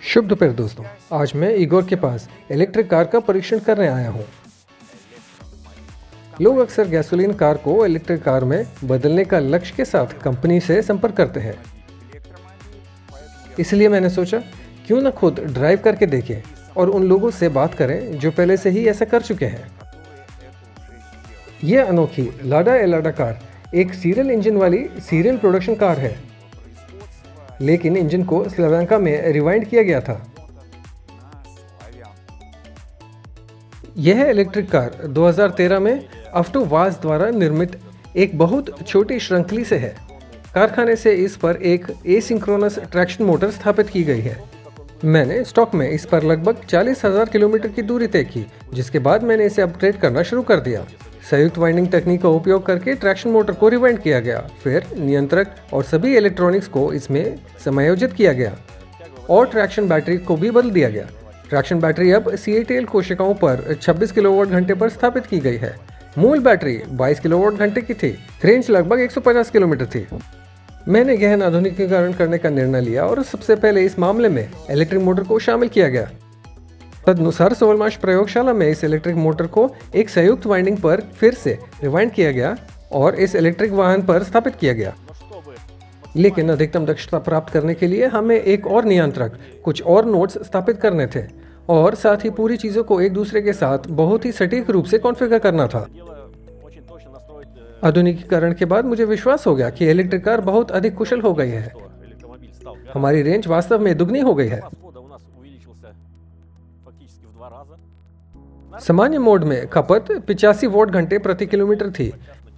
शुभ दोपहर दोस्तों। आज मैं इगोर के पास इलेक्ट्रिक कार का परीक्षण करने आया हूँ। लोग अक्सर गैसोलीन कार को इलेक्ट्रिक कार में बदलने का लक्ष्य के साथ कंपनी से संपर्क करते हैं। इसलिए मैंने सोचा क्यों न खुद ड्राइव करके देखें और उन लोगों से बात करें जो पहले से ही ऐसा कर चुके हैं। यह अनोखी लाडा एलाडा कार एक सीरियल इंजन वाली सीरियल प्रोडक्शन कार है, लेकिन इंजन को स्लोवाकिया में रिवाइंड किया गया था। यह इलेक्ट्रिक कार 2013 में अफ्टोवाज द्वारा निर्मित एक बहुत छोटी श्रृंखली से है। कारखाने से इस पर एक एसिंक्रोनस ट्रैक्शन मोटर स्थापित की गई है। मैंने स्टॉक में इस पर लगभग 40,000 किलोमीटर की दूरी तय की, जिसके बाद मैंने इसे अपग्रेड करना शुरू कर दिया। संयुक्त वाइंडिंग तकनीक का उपयोग करके ट्रैक्शन मोटर को रिवाइंड किया गया, फिर नियंत्रक और सभी इलेक्ट्रॉनिक्स को इसमें समायोजित किया गया और ट्रैक्शन बैटरी को भी बदल दिया गया। ट्रैक्शन बैटरी अब CATL कोशिकाओं पर 26 किलोवाट घंटे पर स्थापित की गई है। मूल बैटरी 22 किलोवाट घंटे की थी। रेंज लगभग 150 किलोमीटर थी। मैंने गहन आधुनिकीकरण करने का निर्णय लिया और सबसे पहले इस मामले में इलेक्ट्रिक मोटर को शामिल किया गया। तदनुसार सोलमाश प्रयोगशाला में इस इलेक्ट्रिक मोटर को एक संयुक्त वाइंडिंग पर फिर से रिवाइंड किया गया और इस इलेक्ट्रिक वाहन पर स्थापित किया गया। लेकिन अधिकतम दक्षता प्राप्त करने के लिए हमें एक और नियंत्रक, कुछ और नोड्स स्थापित करने थे और साथ ही पूरी चीज़ों को एक दूसरे के साथ बहुत ही सटीक रूप से कॉन्फ़िगर करना था। आधुनिकीकरण के बाद मुझे विश्वास हो गया कि इलेक्ट्रिक कार बहुत अधिक कुशल हो गई है। हमारी रेंज वास्तव में दुगनी हो गई है। सामान्य मोड में खपत 85 वॉट घंटे प्रति किलोमीटर थी।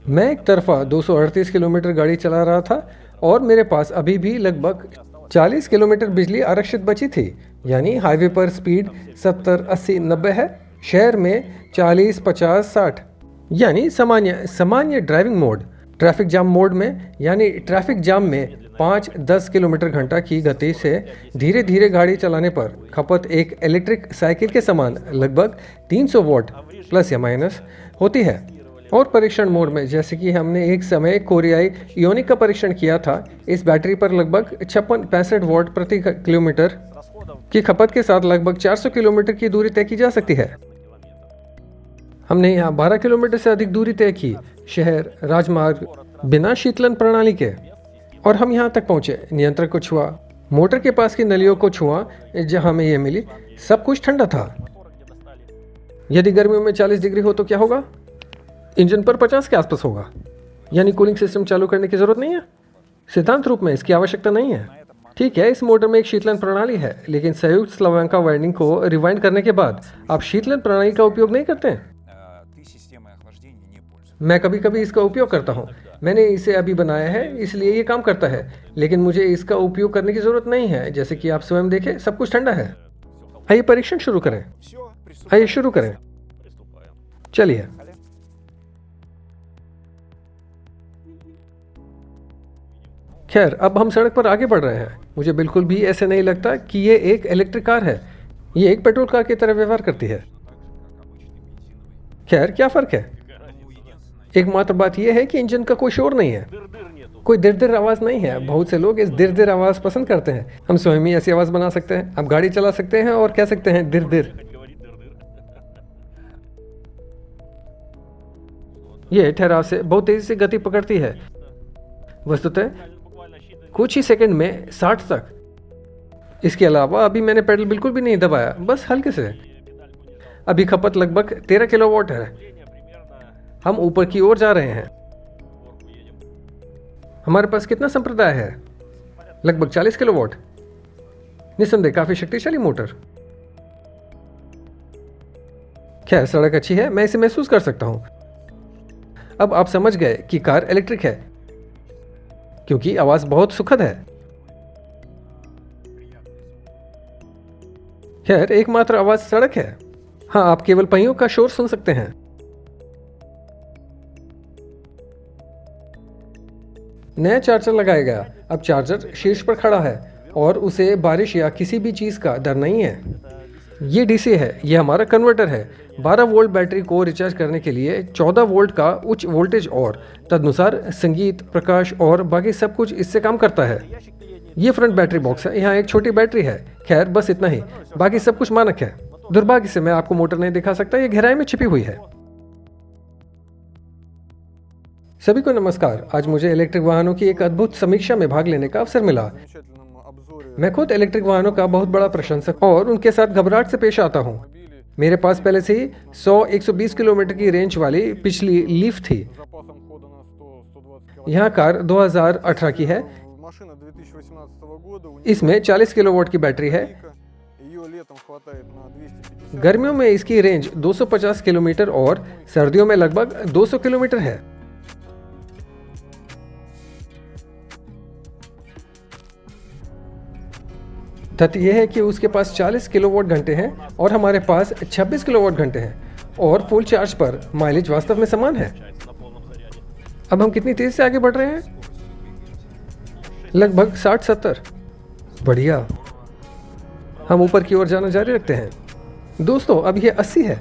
मैं एक तरफा 238 किलोमीटर गाड़ी चला रहा था और मेरे पास अभी भी लगभग 40 किलोमीटर बिजली आरक्षित बची थी। यानी हाईवे पर स्पीड 70, 80, 90 है, शहर में 40, 50, 60 यानी सामान्य driving mode. Traffic jam mode में यानी ट्रैफिक जाम में 5-10 किलोमीटर घंटा की गति से धीरे धीरे गाड़ी चलाने पर खपत एक इलेक्ट्रिक साइकिल के समान लगभग 300 वॉट प्लस या माइनस होती है। और परीक्षण मोड में, जैसे कि हमने एक समय कोरियाई इयोनिक का परीक्षण किया था, इस बैटरी पर लगभग 56-65 वॉट प्रति किलोमीटर की खपत के साथ लगभग 400 किलोमीटर की दूरी तय की जा सकती है। हमने यहाँ 12 किलोमीटर से अधिक दूरी तय की, शहर, राजमार्ग, बिना शीतलन प्रणाली के, और हम यहाँ तक पहुँचे। नियंत्रक को छुआ, मोटर के पास की नलियों को छुआ जहाँ हमें ये मिली। सब कुछ ठंडा था। यदि गर्मियों में 40 डिग्री हो तो क्या होगा? इंजन पर 50 के आसपास होगा। यानी कूलिंग सिस्टम चालू करने की जरूरत नहीं है। सिद्धांत रूप में इसकी आवश्यकता नहीं है। ठीक है, इस मोटर में एक शीतलन प्रणाली है, लेकिन संयुक्त स्लोवाकिया वाइंडिंग को रिवाइंड करने के बाद आप शीतलन प्रणाली का उपयोग नहीं करते हैं। मैं कभी कभी इसका उपयोग करता हूँ। मैंने इसे अभी बनाया है, इसलिए ये काम करता है, लेकिन मुझे इसका उपयोग करने की जरूरत नहीं है। जैसे कि आप स्वयं देखें, सब कुछ ठंडा है। आइए परीक्षण शुरू करें। आइए शुरू करें। चलिए। खैर, अब हम सड़क पर आगे बढ़ रहे हैं। मुझे बिल्कुल भी ऐसे नहीं लगता कि ये एक इलेक्ट्रिक कार है। ये एक पेट्रोल कार की तरह व्यवहार करती है। खैर, क्या फर्क है? एकमात्र बात यह है कि इंजन का कोई शोर नहीं है, कोई दिर आवाज नहीं है। बहुत से लोग इस दिर आवाज पसंद करते हैं। हम स्वयं ही ऐसी आवाज बना सकते हैं। आप गाड़ी चला सकते हैं और कह सकते हैं दिर। यह ठहराव से बहुत तेजी से गति पकड़ती है, वस्तुतः कुछ ही सेकंड में 60 तक। इसके अलावा अभी मैंने पेडल बिल्कुल भी नहीं दबाया, बस हल्के से। अभी खपत लगभग 13 किलोवाट है। हम ऊपर की ओर जा रहे हैं। हमारे पास कितना संप्रदाय है? लगभग 40 किलोवाट। निस्संदेह काफी शक्तिशाली मोटर। खैर, सड़क अच्छी है, मैं इसे महसूस कर सकता हूं। अब आप समझ गए कि कार इलेक्ट्रिक है, क्योंकि आवाज बहुत सुखद है। खैर, एकमात्र आवाज सड़क है। हाँ, आप केवल पहियों का शोर सुन सकते हैं। नया चार्जर लगाया गया। अब चार्जर शीर्ष पर खड़ा है और उसे बारिश या किसी भी चीज का डर नहीं है। ये DC है। ये हमारा कन्वर्टर है। 12 वोल्ट बैटरी को रिचार्ज करने के लिए 14 वोल्ट का उच्च वोल्टेज और तदनुसार संगीत, प्रकाश और बाकी सब कुछ इससे काम करता है। ये फ्रंट बैटरी बॉक्स है। यहाँ एक छोटी बैटरी है। खैर बस इतना ही, बाकी सब कुछ मानक है। दुर्भाग्य से मैं आपको मोटर नहीं दिखा सकता, ये गहराई में छिपी हुई है। सभी को नमस्कार। आज मुझे इलेक्ट्रिक वाहनों की एक अद्भुत समीक्षा में भाग लेने का अवसर मिला। मैं खुद इलेक्ट्रिक वाहनों का बहुत बड़ा प्रशंसक और उनके साथ घबराहट से पेश आता हूँ। मेरे पास पहले से ही 100-120 किलोमीटर की रेंज वाली पिछली लीफ थी। यह कार 2018 की है। इसमें 40 किलोवाट की बैटरी है। गर्मियों में इसकी रेंज 250 किलोमीटर और सर्दियों में लगभग 200 किलोमीटर है। तथ्य यह है कि उसके पास 40 किलोवाट घंटे हैं और हमारे पास 26 किलोवाट घंटे हैं और फुल चार्ज पर माइलेज वास्तव में समान है। अब हम कितनी तेज से आगे बढ़ रहे हैं? लगभग 60-70। बढ़िया। हम ऊपर की ओर जाना जारी रखते हैं। दोस्तों, अब यह 80 है।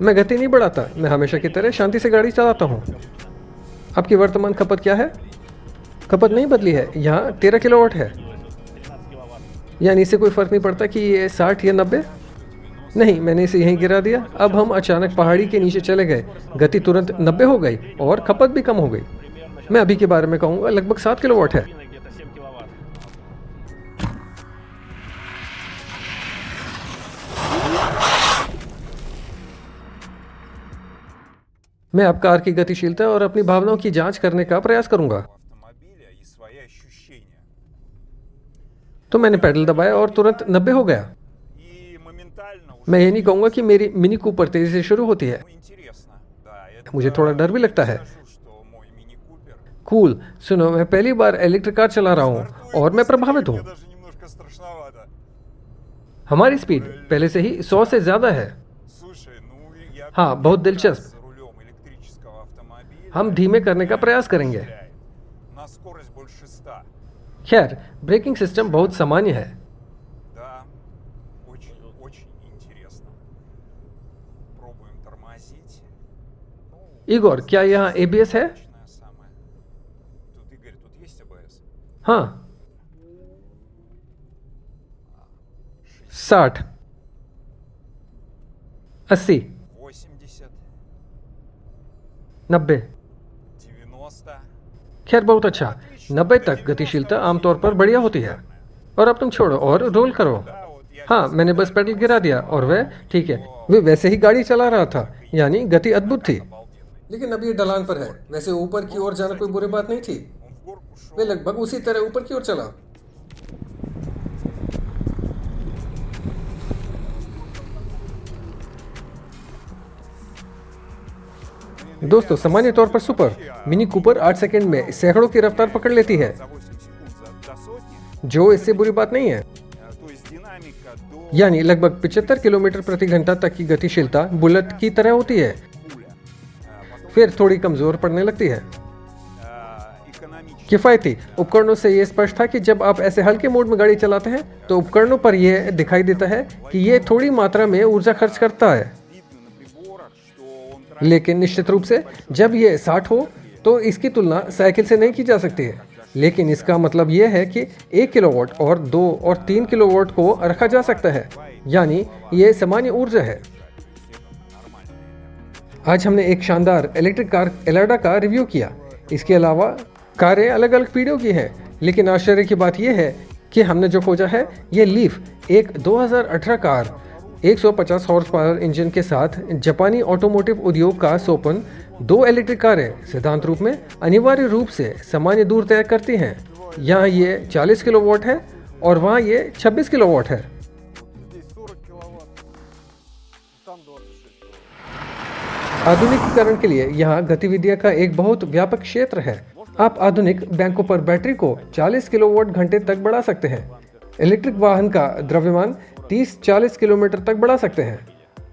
मैं गति नहीं बढ़ाता, मैं हमेशा की तरह शांति से गाड़ी चलाता हूँ। आपकी वर्तमान खपत क्या है? खपत नहीं बदली है, यहाँ 13 किलोवाट है। यानी इससे कोई फर्क नहीं पड़ता कि ये 60 या 90? नहीं, मैंने इसे यहीं गिरा दिया। अब हम अचानक पहाड़ी के नीचे चले गए, गति तुरंत 90 हो गई और खपत भी कम हो गई। मैं अभी के बारे में कहूँगा लगभग 7 किलोवाट है। मैं अब कार की गतिशीलता और अपनी भावनाओं की जांच करने का प्रयास करूंगा। तो मैंने पेडल दबाया और तुरंत 90 हो गया। मैं ये नहीं कहूँगा कि मेरी मिनी कूपर तेजी से शुरू होती है। मुझे थोड़ा डर भी लगता है। कूल, सुनो, मैं पहली बार इलेक्ट्रिक कार चला रहा हूँ और मैं प्रभावित हूँ। हमारी स्पीड पहले से ही 100 से ज़्यादा है। हाँ, बहुत दिलचस्प। हम धीमे करने का प्रयास करेंगे। खैर, ब्रेकिंग सिस्टम बहुत सामान्य है। इगोर, क्या यहाँ ABS है? हाँ। 60, 80, 90। खैर, बहुत अच्छा। 90 तक गतिशीलता आमतौर पर बढ़िया होती है। और अब तुम छोड़ो और रोल करो। हाँ, मैंने बस पेडल गिरा दिया और वह ठीक है, वे वैसे ही गाड़ी चला रहा था, यानी गति अद्भुत थी। लेकिन अब ये ढलान पर है। वैसे ऊपर की ओर जाना कोई बुरी बात नहीं थी। वे लगभग उसी तरह ऊपर की ओर चला। दोस्तों, सामान्य तौर पर सुपर मिनी कूपर 8 सेकंड में सैकड़ों की रफ्तार पकड़ लेती है, जो इससे बुरी बात नहीं है। यानी लगभग 75 किलोमीटर प्रति घंटा तक की गतिशीलता बुलेट की तरह होती है। फिर थोड़ी कमजोर पड़ने लगती है। किफायती उपकरणों से यह स्पष्ट था कि जब आप ऐसे हल्के मोड में गाड़ी चलाते हैं तो उपकरणों पर यह दिखाई देता है कि यह थोड़ी मात्रा में ऊर्जा खर्च करता है। लेकिन निश्चित रूप से जब यह 60 हो तो इसकी तुलना साइकिल से नहीं की जा सकती है। लेकिन इसका मतलब यह है कि 1 किलोवाट और 2 और 3 किलोवाट को रखा जा सकता है, यानी यह सामान्य ऊर्जा है। आज हमने एक शानदार इलेक्ट्रिक कार एलाडा का रिव्यू किया। इसके अलावा कारें अलग अलग पीढ़ियों की हैं, लेकिन आश्चर्य की बात यह है कि हमने जो खोजा है यह लीफ, एक 2018 कार 150 हॉर्स पावर इंजन के साथ जापानी ऑटोमोटिव उद्योग का सोपन। 2 इलेक्ट्रिक कारें सिद्धांत रूप में अनिवार्य रूप से सामान्य दूर तय करती हैं। यहाँ ये 40 किलोवाट है और वहाँ ये 26 किलोवाट है। आधुनिकीकरण के लिए यहाँ गतिविधियाँ का एक बहुत व्यापक क्षेत्र है। आप आधुनिक बैंकों पर बैटरी को 40 किलोवाट घंटे तक बढ़ा सकते हैं। इलेक्ट्रिक वाहन का द्रव्यमान 30-40 किलोमीटर तक बढ़ा सकते हैं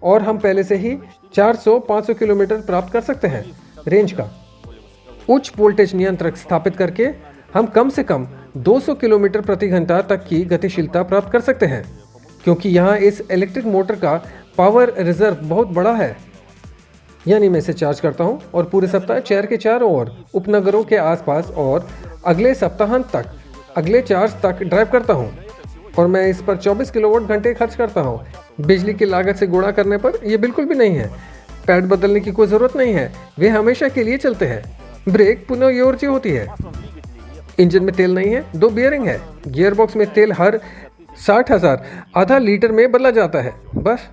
और हम पहले से ही 400-500 किलोमीटर प्राप्त कर सकते हैं रेंज का। उच्च वोल्टेज नियंत्रक स्थापित करके हम कम से कम 200 किलोमीटर प्रति घंटा तक की गतिशीलता प्राप्त कर सकते हैं, क्योंकि यहाँ इस इलेक्ट्रिक मोटर का पावर रिजर्व बहुत बड़ा है। यानी मैं इसे चार्ज करता हूँ और पूरे सप्ताह शहर के चारों ओर, उपनगरों के आसपास और अगले सप्ताहांत तक अगले चार्ज तक ड्राइव करता हूँ। और मैं इस पर 24 किलोवाट घंटे खर्च करता हूँ। बिजली की लागत से गुणा करने पर ये बिल्कुल भी नहीं है। पैड बदलने की कोई ज़रूरत नहीं है, वे हमेशा के लिए चलते हैं। ब्रेक पुनर्योज्य होती है। इंजन में तेल नहीं है, 2 बियरिंग है। गियर बॉक्स में तेल हर 60,000 आधा लीटर में बदला जाता है। बस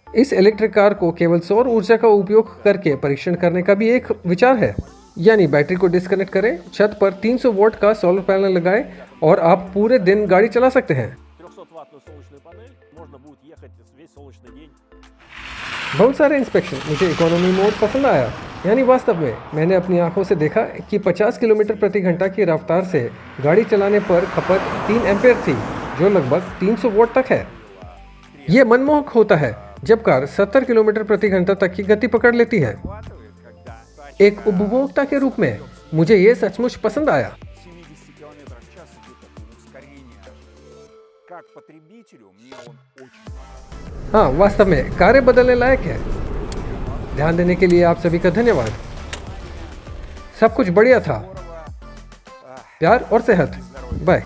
इस इलेक्ट्रिक कार को केवल सौर ऊर्जा का उपयोग करके परीक्षण करने का भी एक विचार है। यानी बैटरी को डिस्कनेक्ट करें, छत पर 300 वोल्ट का सोलर पैनल लगाएं और आप पूरे दिन गाड़ी चला सकते हैं। बहुत सारे इंस्पेक्शन, मुझे इकोनॉमी मोड पसंद आया। यानी वास्तव में मैंने अपनी आंखों से देखा कि 50 किलोमीटर प्रति घंटा की रफ्तार से गाड़ी चलाने पर खपत 3 एम्पेयर थी, जो लगभग 300 वोल्ट तक है। ये मनमोहक होता है जब कार 70 किलोमीटर प्रति घंटा तक की गति पकड़ लेती है। एक उपभोक्ता के रूप में मुझे ये सचमुच पसंद आया। हाँ, वास्तव में कारें बदलने लायक है। ध्यान देने के लिए आप सभी का धन्यवाद। सब कुछ बढ़िया था। प्यार और सेहत। बाय।